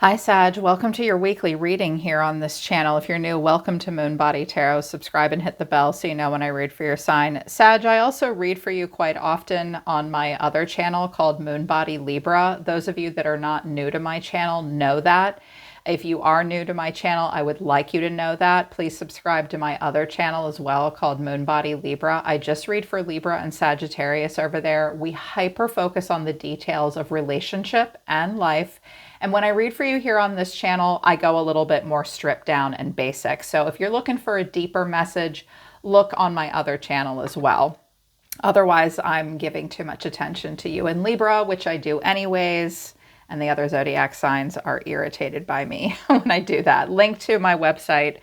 Hi Sag, welcome to your weekly reading here on this channel. If you're new, welcome to Moon Body Tarot. Subscribe and hit the bell so you know when I read for your sign. Sag, I also read for you quite often on my other channel called Moon Body Libra. Those of you that are not new to my channel know that. If you are new to my channel, I would like you to know that. Please subscribe to my other channel as well called Moon Body Libra. I just read for Libra and Sagittarius over there. We hyper focus on the details of relationship and life. And when I read for you here on this channel, I go a little bit more stripped down and basic. So if you're looking for a deeper message, look on my other channel as well. Otherwise, I'm giving too much attention to you in Libra, which I do anyways. And the other zodiac signs are irritated by me when I do that. Link to my website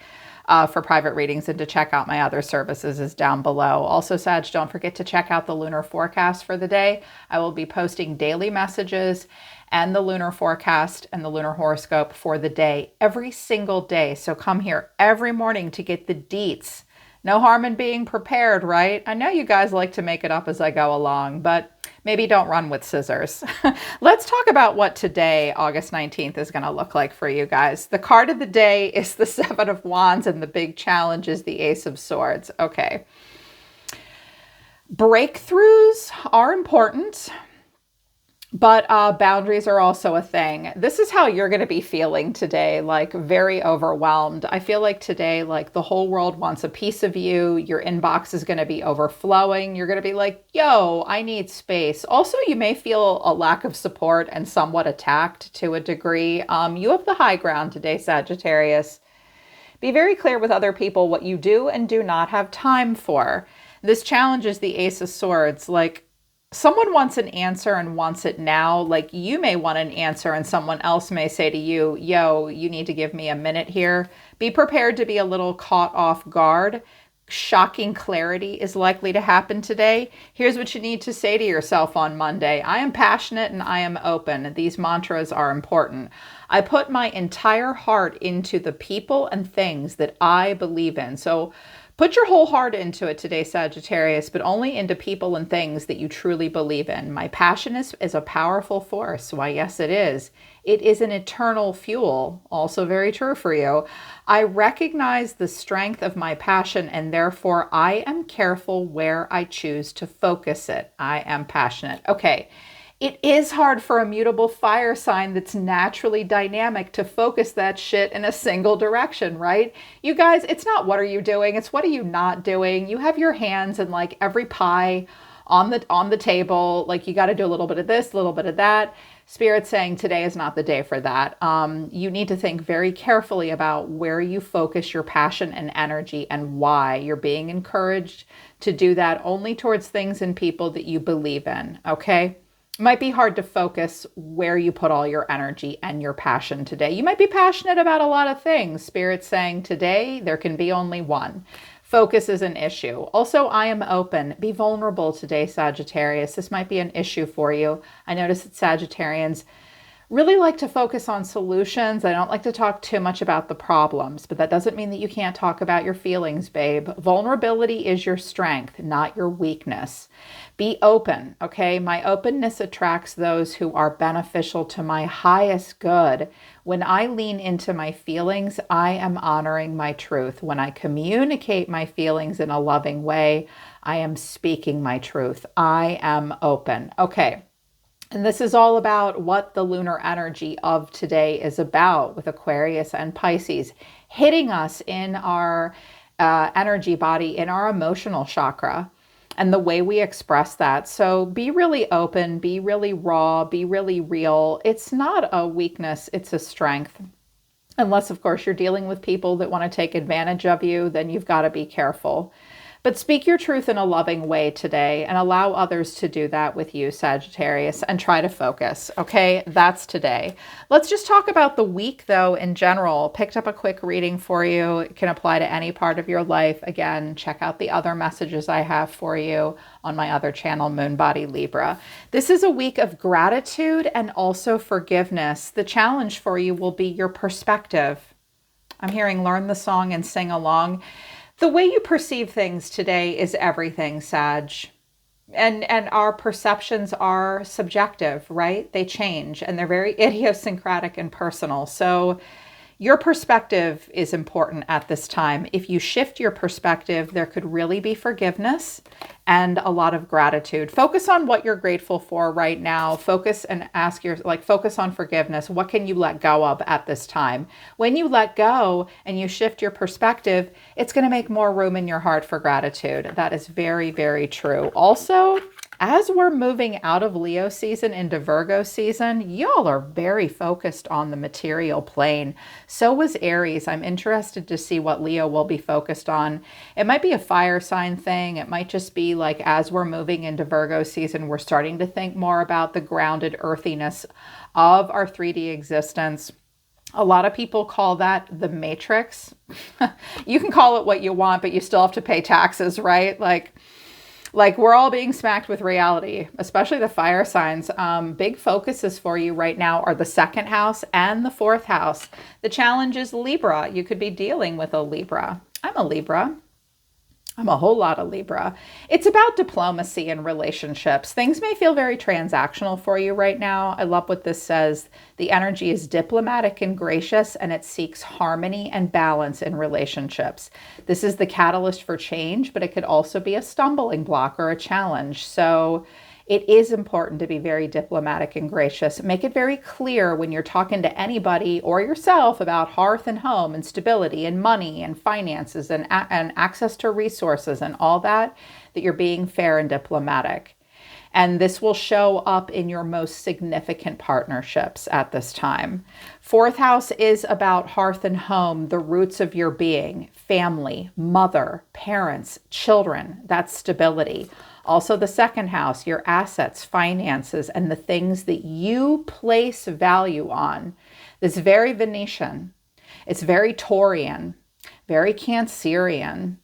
for private readings and to check out my other services is down below. Also, Sag, don't forget to check out the lunar forecast for the day. I will be posting daily messages and the lunar forecast and the lunar horoscope for the day every single day. So come here every morning to get the deets. No harm in being prepared, right? I know you guys like to make it up as I go along, but maybe don't run with scissors. Let's talk about what today, August 19th, is going to look like for you guys. The card of the day is the Seven of Wands, and the big challenge is the Ace of Swords. Okay. Breakthroughs are important, but boundaries are also a thing. This is how you're going to be feeling today, like very overwhelmed. I feel like today, like the whole world wants a piece of you. Your inbox is going to be overflowing. You're going to be like, yo, I need space. Also, you may feel a lack of support and somewhat attacked to a degree. You have the high ground today, Sagittarius. Be very clear with other people what you do and do not have time for. This challenges the Ace of Swords. Like, someone wants an answer and wants it now. Like, you may want an answer and someone else may say to you, yo, you need to give me a minute here. Be prepared to be a little caught off guard. Shocking clarity is likely to happen today. Here's what you need to say to yourself on Monday. I am passionate and I am open. These mantras are important. I put my entire heart into the people and things that I believe in. So put your whole heart into it today, Sagittarius, but only into people and things that you truly believe in. My passion is a powerful force. Why, yes, it is. It is an eternal fuel. Also very true for you. I recognize the strength of my passion, and therefore I am careful where I choose to focus it. I am passionate. Okay. It is hard for a mutable fire sign that's naturally dynamic to focus that shit in a single direction, right? You guys, it's not what are you doing, it's what are you not doing. You have your hands in like every pie on the table. Like, you got to do a little bit of this, a little bit of that. Spirit's saying today is not the day for that. You need to think very carefully about where you focus your passion and energy and why. You're being encouraged to do that only towards things and people that you believe in, okay? Might be hard to focus where you put all your energy and your passion today. You might be passionate about a lot of things. Spirit's saying today there can be only one. Focus is an issue. Also, I am open. Be vulnerable today, Sagittarius. This might be an issue for you. I notice that Sagittarians really like to focus on solutions. I don't like to talk too much about the problems, but that doesn't mean that you can't talk about your feelings, babe. Vulnerability is your strength, not your weakness. Be open, okay? My openness attracts those who are beneficial to my highest good. When I lean into my feelings, I am honoring my truth. When I communicate my feelings in a loving way, I am speaking my truth. I am open. Okay. And this is all about what the lunar energy of today is about with Aquarius and Pisces hitting us in our energy body, in our emotional chakra, and the way we express that. So be really open, be really raw, be really real. It's not a weakness, it's a strength. Unless, of course, you're dealing with people that want to take advantage of you, then you've got to be careful. But speak your truth in a loving way today and allow others to do that with you, Sagittarius, and try to focus. Okay, that's today. Let's just talk about the week, though, in general. Picked up a quick reading for you. It can apply to any part of your life. Again, check out the other messages I have for you on my other channel, Moon Body Libra. This is a week of gratitude and also forgiveness. The challenge for you will be your perspective. I'm hearing learn the song and sing along. The way you perceive things today is everything, Sag. And our perceptions are subjective, right? They change and they're very idiosyncratic and personal. So your perspective is important at this time. If you shift your perspective, there could really be forgiveness and a lot of gratitude. Focus on what you're grateful for right now. Focus and focus on forgiveness. What can you let go of at this time? When you let go and you shift your perspective, it's going to make more room in your heart for gratitude. That is very, very true. Also, as we're moving out of Leo season into Virgo season, y'all are very focused on the material plane. So was Aries. I'm interested to see what Leo will be focused on. It might be a fire sign thing. It might just be like as we're moving into Virgo season, we're starting to think more about the grounded earthiness of our 3D existence. A lot of people call that the matrix. You can call it what you want, but you still have to pay taxes, right? Like we're all being smacked with reality, especially the fire signs. Big focuses for you right now are the second house and the fourth house. The challenge is Libra. You could be dealing with a Libra. I'm a Libra. I'm a whole lot of Libra. It's about diplomacy and relationships. Things may feel very transactional for you right now. I love what this says. The energy is diplomatic and gracious, and it seeks harmony and balance in relationships. This is the catalyst for change, but it could also be a stumbling block or a challenge. So it is important to be very diplomatic and gracious. Make it very clear when you're talking to anybody or yourself about hearth and home and stability and money and finances and access to resources and all that, that you're being fair and diplomatic. And this will show up in your most significant partnerships at this time. Fourth house is about hearth and home, the roots of your being, family, mother, parents, children. That's stability. Also the second house, your assets, finances, and the things that you place value on. This is very Venetian. It's very Taurian, very Cancerian.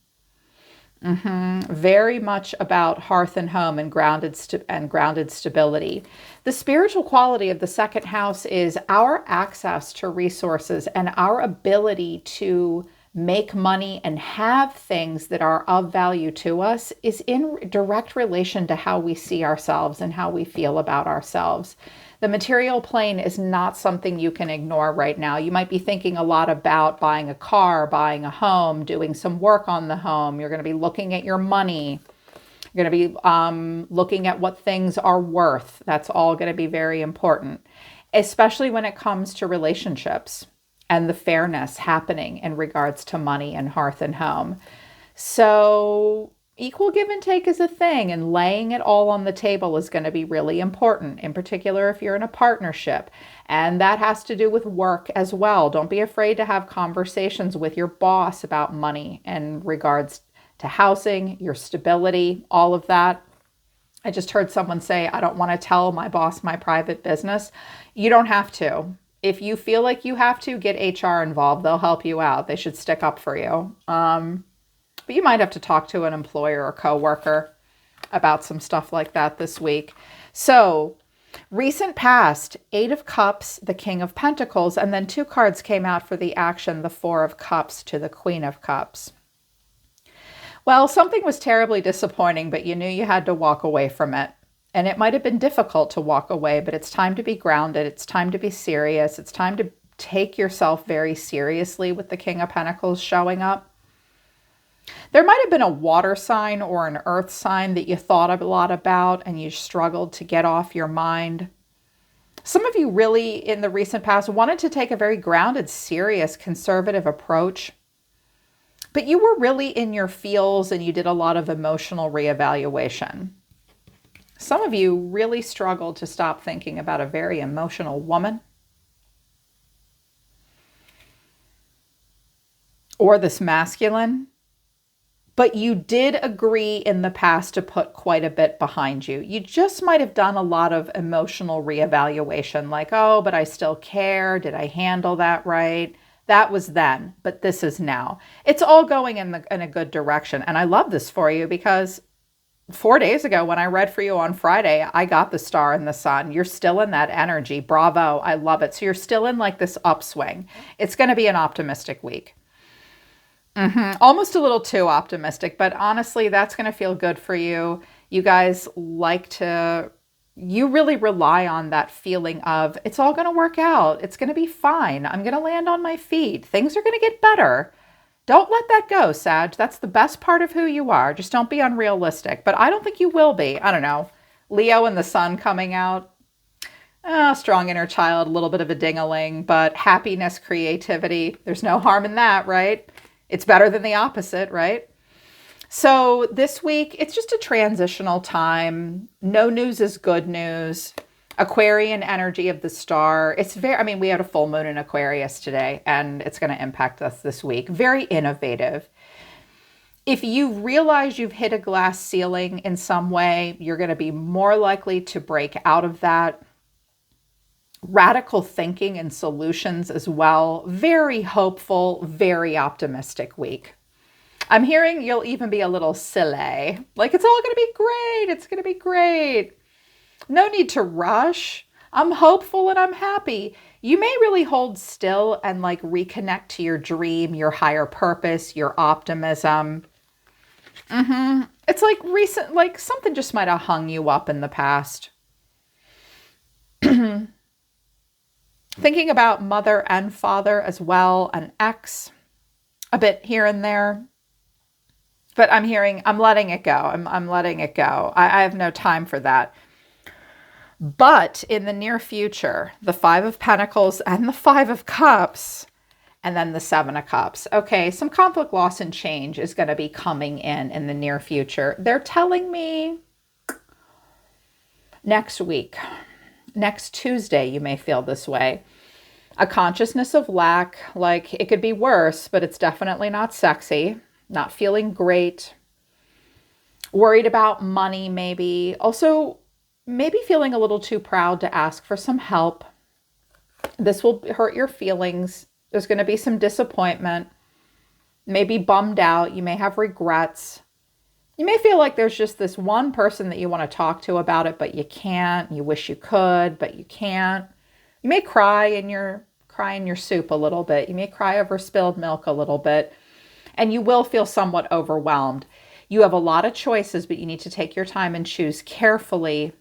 Very much about hearth and home and grounded stability. The spiritual quality of the second house is our access to resources and our ability to make money and have things that are of value to us is in direct relation to how we see ourselves and how we feel about ourselves. The material plane is not something you can ignore right now. You might be thinking a lot about buying a car, buying a home, doing some work on the home. You're going to be looking at your money. You're going to be looking at what things are worth. That's all going to be very important, especially when it comes to relationships and the fairness happening in regards to money and hearth and home. So equal give and take is a thing, and laying it all on the table is going to be really important, in particular if you're in a partnership. And that has to do with work as well. Don't be afraid to have conversations with your boss about money in regards to housing, your stability, all of that. I just heard someone say, I don't want to tell my boss my private business. You don't have to. If you feel like you have to, get HR involved. They'll help you out. They should stick up for you. But you might have to talk to an employer or coworker about some stuff like that this week. So, recent past, 8 of Cups, the King of Pentacles, and then 2 cards came out for the action, the 4 of Cups to the Queen of Cups. Well, something was terribly disappointing, but you knew you had to walk away from it. And it might have been difficult to walk away, but it's time to be grounded. It's time to be serious. It's time to take yourself very seriously with the King of Pentacles showing up. There might have been a water sign or an earth sign that you thought a lot about and you struggled to get off your mind. Some of you really, in the recent past, wanted to take a very grounded, serious, conservative approach. But you were really in your feels and you did a lot of emotional reevaluation. Some of you really struggled to stop thinking about a very emotional woman or this masculine, but you did agree in the past to put quite a bit behind you. You just might have done a lot of emotional reevaluation, like, oh, but I still care. Did I handle that right? That was then, but this is now. It's all going in a good direction. And I love this for you because 4 days ago, when I read for you on Friday, I got the star and the sun. You're still in that energy. Bravo. I love it. So you're still in like this upswing. It's going to be an optimistic week. Almost a little too optimistic, but honestly, that's going to feel good for you. You guys you really rely on that feeling of it's all going to work out. It's going to be fine. I'm going to land on my feet. Things are going to get better. Don't let that go, Sag. That's the best part of who you are. Just don't be unrealistic. But I don't think you will be. I don't know. Leo and the sun coming out. Strong inner child, a little bit of a ding-a-ling, but happiness, creativity. There's no harm in that, right? It's better than the opposite, right? So this week, it's just a transitional time. No news is good news. Aquarian energy of the star. We had a full moon in Aquarius today, and it's going to impact us this week. Very innovative. If you realize you've hit a glass ceiling in some way, you're going to be more likely to break out of that. Radical thinking and solutions as well. Very hopeful, very optimistic week. I'm hearing you'll even be a little silly. Like, it's all going to be great. It's going to be great. No need to rush. I'm hopeful and I'm happy. You may really hold still and like reconnect to your dream, your higher purpose, your optimism. It's like something just might have hung you up in the past. Thinking about mother and father as well, an ex, a bit here and there. But I'm letting it go. I'm letting it go. I have no time for that. But in the near future, the 5 of Pentacles and the 5 of Cups, and then the 7 of Cups. Okay, some conflict, loss, and change is going to be coming in the near future. They're telling me next week, next Tuesday, you may feel this way. A consciousness of lack, like it could be worse, but it's definitely not sexy. Not feeling great. Worried about money, maybe. Also, maybe feeling a little too proud to ask for some help. This will hurt your feelings. There's going to be some disappointment. Maybe bummed out. You may have regrets. You may feel like there's just this one person that you want to talk to about it, but you can't. You wish you could, but you can't. You may cry in your soup a little bit. You may cry over spilled milk a little bit. And you will feel somewhat overwhelmed. You have a lot of choices, but you need to take your time and choose carefully.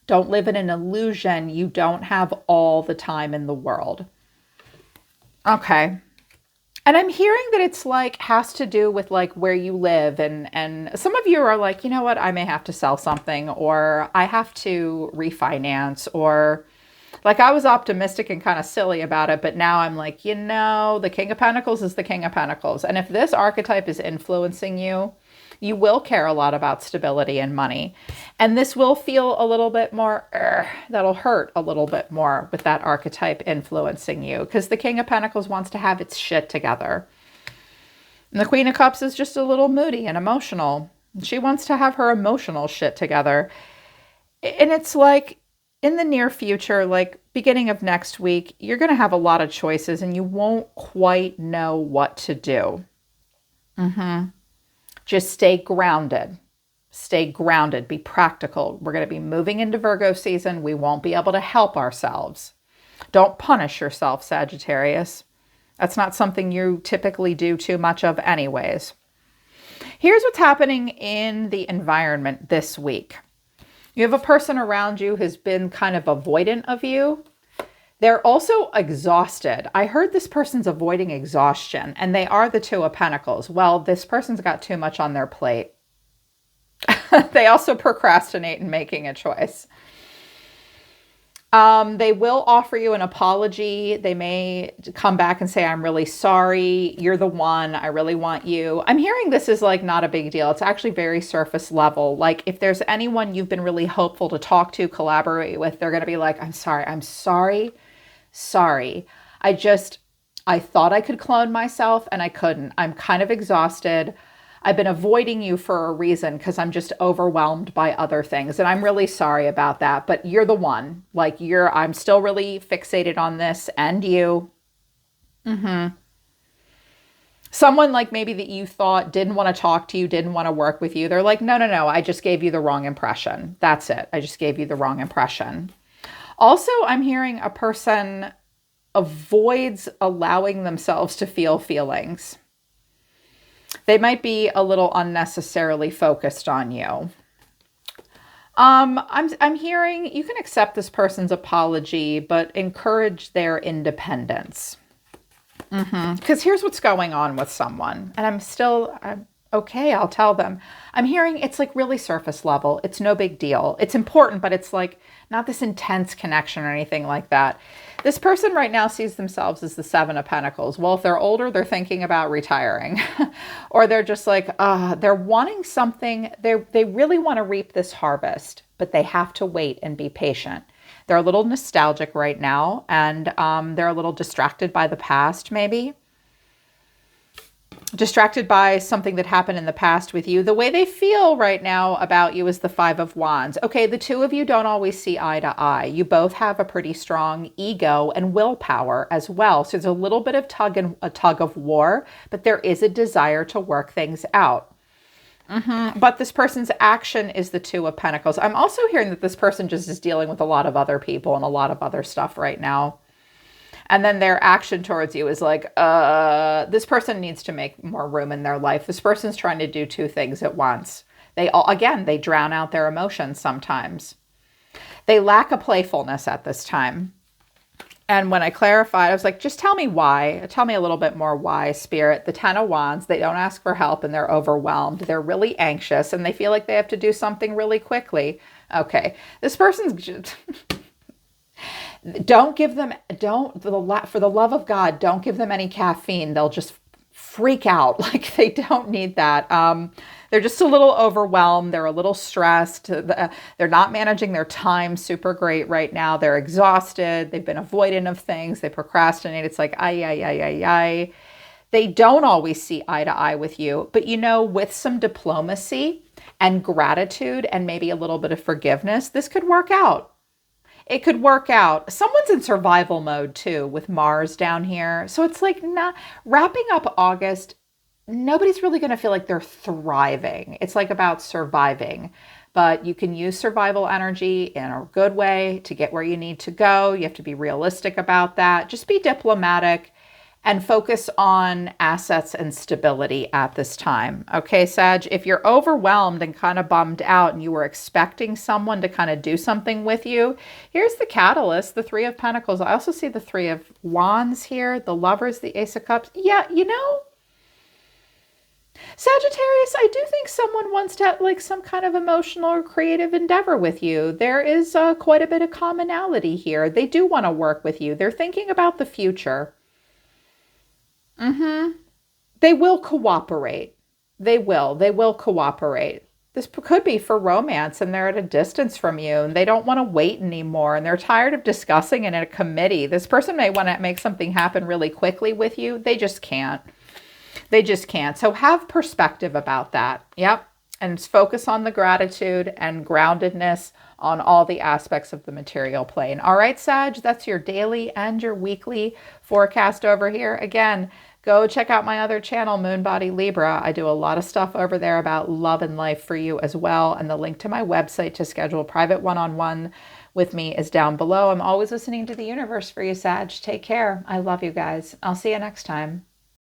Don't live in an illusion. You don't have all the time in the world. Okay. And I'm hearing that it's like, has to do with like where you live. And some of you are like, you know what? I may have to sell something, or I have to refinance, or like I was optimistic and kind of silly about it, but now I'm like, the King of Pentacles is the King of Pentacles. And if this archetype is influencing you, you will care a lot about stability and money. And this will feel a little bit more, that'll hurt a little bit more with that archetype influencing you, because the King of Pentacles wants to have its shit together. And the Queen of Cups is just a little moody and emotional. She wants to have her emotional shit together. And it's like, in the near future, like beginning of next week, you're going to have a lot of choices and you won't quite know what to do. Just stay grounded. Stay grounded. Be practical. We're going to be moving into Virgo season. We won't be able to help ourselves. Don't punish yourself, Sagittarius. That's not something you typically do too much of anyways. Here's what's happening in the environment this week. You have a person around you who's been kind of avoidant of you. They're also exhausted. I heard this person's avoiding exhaustion, and they are the 2 of Pentacles. Well, this person's got too much on their plate. They also procrastinate in making a choice. They will offer you an apology. They may come back and say, I'm really sorry. You're the one. I really want you. I'm hearing this is like not a big deal. It's actually very surface level. Like if there's anyone you've been really hopeful to talk to, collaborate with, they're going to be like, I'm sorry. I thought I could clone myself and I couldn't. I'm kind of exhausted. I've been avoiding you for a reason because I'm just overwhelmed by other things. And I'm really sorry about that, but you're the one. Like I'm still really fixated on this and you. Someone like maybe that you thought didn't want to talk to you, didn't want to work with you. They're like, no, I just gave you the wrong impression. That's it. I just gave you the wrong impression. Also, I'm hearing a person avoids allowing themselves to feel feelings. They might be a little unnecessarily focused on you. I'm hearing you can accept this person's apology, but encourage their independence. Because here's what's going on with someone, and I'm okay, I'll tell them. I'm hearing it's like really surface level. It's no big deal. It's important, but it's like not this intense connection or anything like that. This person right now sees themselves as the Seven of Pentacles. Well, if they're older, they're thinking about retiring, or they're just like, they're wanting something. They really want to reap this harvest, but they have to wait and be patient. They're a little nostalgic right now, and they're a little distracted by the past, maybe. Distracted by something that happened in the past with you. The way they feel right now about you is the Five of Wands. Okay, the two of you don't always see eye to eye. You both have a pretty strong ego and willpower as well. So there's a little bit of a tug of war, but there is a desire to work things out. But this person's action is the Two of Pentacles. I'm also hearing that this person just is dealing with a lot of other people and a lot of other stuff right now. And then their action towards you is like, this person needs to make more room in their life. This person's trying to do two things at once. They drown out their emotions sometimes. They lack a playfulness at this time. And when I clarified, I was like, just tell me why. Tell me a little bit more why, Spirit. The Ten of Wands, they don't ask for help and they're overwhelmed. They're really anxious and they feel like they have to do something really quickly. Okay, this person's just... for the love of God, don't give them any caffeine. They'll just freak out. Like they don't need that. They're just a little overwhelmed. They're a little stressed. They're not managing their time super great right now. They're exhausted. They've been avoidant of things. They procrastinate. It's like, ay. They don't always see eye to eye with you, but with some diplomacy and gratitude and maybe a little bit of forgiveness, this could work out. It could work out. Someone's in survival mode too with Mars down here. So it's like wrapping up August, nobody's really going to feel like they're thriving. It's like about surviving. But you can use survival energy in a good way to get where you need to go. You have to be realistic about that. Just be diplomatic and focus on assets and stability at this time. Okay, Sag, if you're overwhelmed and kind of bummed out and you were expecting someone to kind of do something with you, here's the catalyst, the Three of Pentacles. I also see the Three of Wands here, the Lovers, the Ace of Cups. Yeah, Sagittarius, I do think someone wants to have like some kind of emotional or creative endeavor with you. There is quite a bit of commonality here. They do want to work with you. They're thinking about the future. They will cooperate. They will cooperate. This could be for romance and they're at a distance from you and they don't want to wait anymore and they're tired of discussing it in a committee. This person may want to make something happen really quickly with you. They just can't. So have perspective about that. Yep. And focus on the gratitude and groundedness on all the aspects of the material plane. All right, Sag, that's your daily and your weekly forecast over here. Again, go check out my other channel, Moon Body Libra. I do a lot of stuff over there about love and life for you as well. And the link to my website to schedule a private one-on-one with me is down below. I'm always listening to the universe for you, Sag. Take care. I love you guys. I'll see you next time.